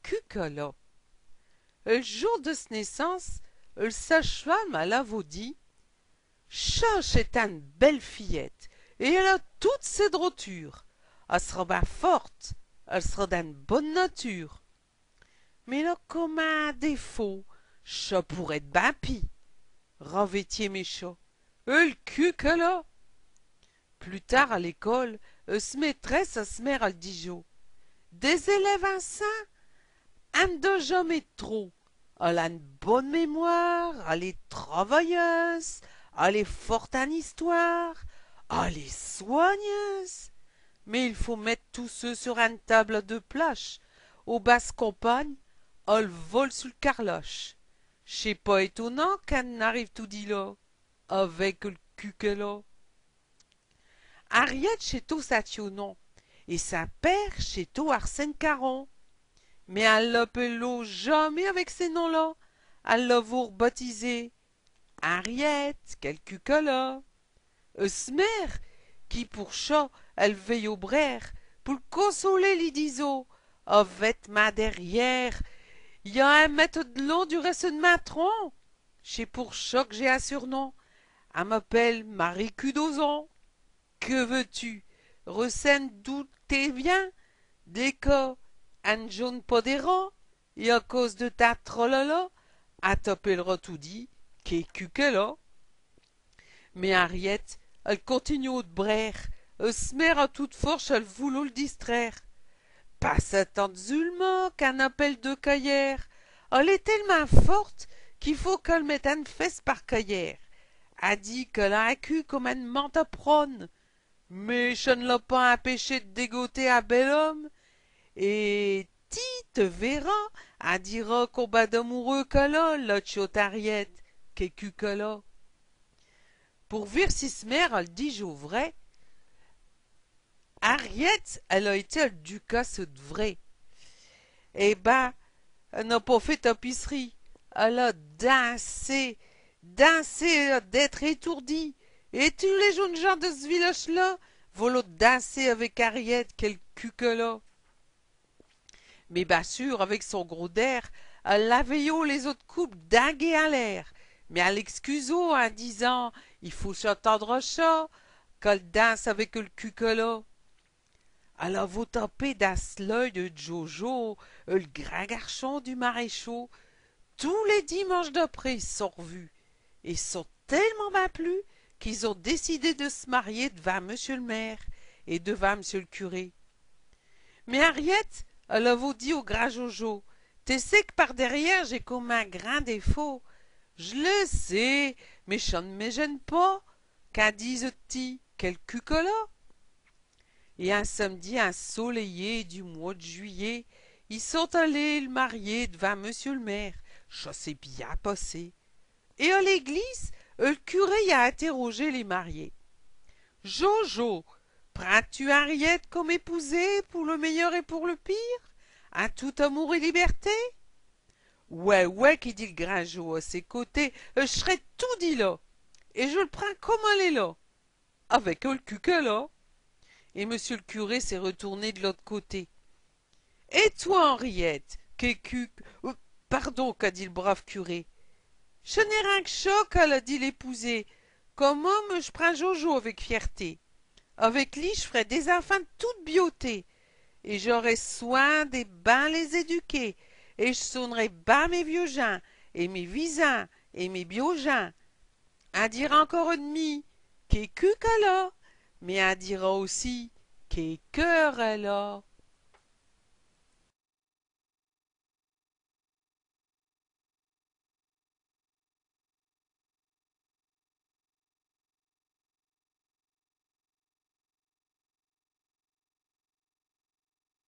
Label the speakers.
Speaker 1: cuckola. Le jour de sa naissance, le sage-femme à la dit Choche est une belle fillette, et elle a toutes ses droitures. Elle sera bien forte, elle sera d'une bonne nature. Mais elle a comme un défaut, ça pourrait être bien pis. Ravêtier mes chats, le cuckola. Plus tard à l'école, se maîtresse à se mère à le dijo. Des élèves ainsi, un de jamais trop. Elle a une bonne mémoire, elle est travailleuse, elle est forte en histoire, elle est soigneuse. Mais il faut mettre tous ceux sur une table de plage. Aux basses campagnes, elle vole sur le carloche. C'est pas étonnant qu'elle n'arrive tout dit là, avec le cul qu'elle a. Harriet chez tout Sationon, et sa père chez tout Arsène Caron. Mais elle l'appelait jamais avec ces noms-là. Elle l'a vous rebaptisé Harriet, quel cucola. Esmer, qui pour chat, elle veille au brère, pour le consoler, lui diso, avec ma derrière, y a un mètre de long du reste de ma tronc. C'est pour chat que j'ai un surnom. Elle m'appelle Marie Cudozon. Que veux-tu? Recène d'où t'es bien? Des cas, un jaune podérant, et à cause de ta trollala, à t'appellera tout dit, qu'est cuquela. Mais Harriet, elle continue de braire, se mère à toute force, elle voulait le distraire. Passe tant de zulma qu'un appel de caillère. Elle est tellement forte qu'il faut qu'elle mette une fesse par caillère. A dit qu'elle a un cul comme une menthe à prône. Mais je ne l'ai pas empêché de dégoter un bel homme. Et ti te verra, a dira combat d'amoureux que là, la chotariette, qu'est que là. Pour vir si mère, elle dit au vrai. Harriet, elle a été le ducasse de vrai. Eh ben, elle n'a pas fait tapisserie. Elle a dansé, dansé d'être étourdie. Et tous les jeunes gens de ce village-là veulent danser avec Harriet, quel cul que là. Mais bien sûr, avec son gros d'air, elle avait haut les autres couples dingués à l'air. Mais elle l'excuso en disant il faut s'attendre à ça, qu'elle danse avec le cul que là. Elle a vous taper dans l'œil de Jojo, le grand garçon du maréchal. Tous les dimanches d'après, ils sont revus. Et ils sont tellement bien plu qu'ils ont décidé de se marier devant monsieur le maire et devant monsieur le curé. Mais Harriet, elle a vous dit au grand Jojo, t'es sais que par derrière j'ai comme un grand défaut. Je le sais, mais ça ne me gêne pas. Qu'à disent-ils, quel cucola? Et un samedi ensoleillé du mois de juillet, ils sont allés le marier devant monsieur le maire. Ça s'est bien passé. Et à l'église, le curé y a interrogé les mariés. Jojo, prends-tu Harriet comme épousée pour le meilleur et pour le pire? À tout amour et liberté? Ouais, ouais, qui dit le grand Jo à ses côtés, je serais tout dit là. Et je le prends comme elle est là. Avec le cul qu'elle a. Et monsieur le curé s'est retourné de l'autre côté. Et toi, Henriette, pardon, qu'a dit le brave curé. Je n'ai rien que choc, elle a dit l'épousée. Comme homme, je prends Jojo avec fierté. Avec lui, je ferai des enfants de toute beauté. Et j'aurai soin des bains les éduquer. Et je sonnerai bas mes vieux gens, et mes visins, et mes biogens. Un dira encore un demi, qu'est-ce qu'elle a, mais un dira aussi, qu'est cœur elle a.